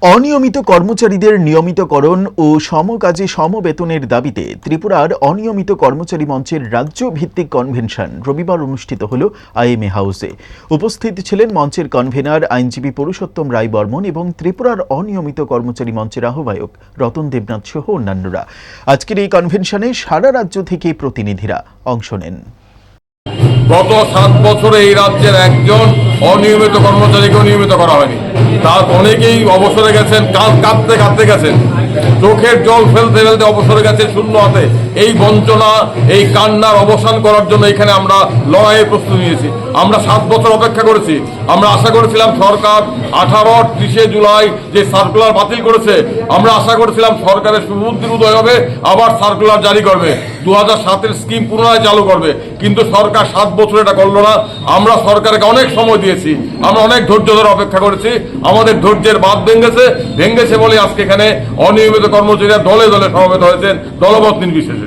অনিয়মিত কর্মচারীদের নিয়মিতকরণ ও সমকাজে সমবেতনের দাবিতে ত্রিপুরার অনিয়মিত কর্মচারী মঞ্চের রাজ্য ভিত্তিক কনভেনশন রবিবার অনুষ্ঠিত হল আইএমএ হাউসে। উপস্থিত ছিলেন মঞ্চের কনভেনার আইনজীবী পুরুষোত্তম রায় বর্মন এবং ত্রিপুরার অনিয়মিত কর্মচারী মঞ্চের আহ্বায়ক রতন দেবনাথ সহ অন্যান্যরা। আজকের এই কনভেনশনে সারা রাজ্য থেকে প্রতিনিধিরা অংশ নেন। গত 7 বছরে এই রাজ্যের একজন অনিয়মিত কর্মচারীকে নিয়মিত করা হয়নি। তার অনেকেই অবসরে গেছেন, কাঁদতে কাঁদতে গেছেন, চোখের জল ফেলতে ফেলতে অবসরে গেছে শূন্য হাতে। এই বঞ্চনা, এই কান্নার অবসান করার জন্য এখানে আমরা লড়াইয়ের প্রস্তুতি নিয়েছি। আমরা 7 বছর অপেক্ষা করেছি। আমরা আশা করেছিলাম সরকার 30 জুলাই যে সার্কুলার বাতিল করেছে, আমরা আশা করেছিলাম সরকারের সুবুদ্ধির উদয় হবে, আবার সার্কুলার জারি করবে, 2007-এর স্কিম পুনরায় চালু করবে। কিন্তু সরকার 7 বছর এটা করলো না। আমরা সরকারকে অনেক সময় দিয়েছি, আমরা অনেক ধৈর্য ধরে অপেক্ষা করেছি। আমাদের ধৈর্যের বাঁধ ভেঙেছে বলে আজকে এখানে অনিয়মিত কর্মচারীরা দলে দলে সমবেত হয়েছেন, দলবদ্ধ নির্বিশেষে।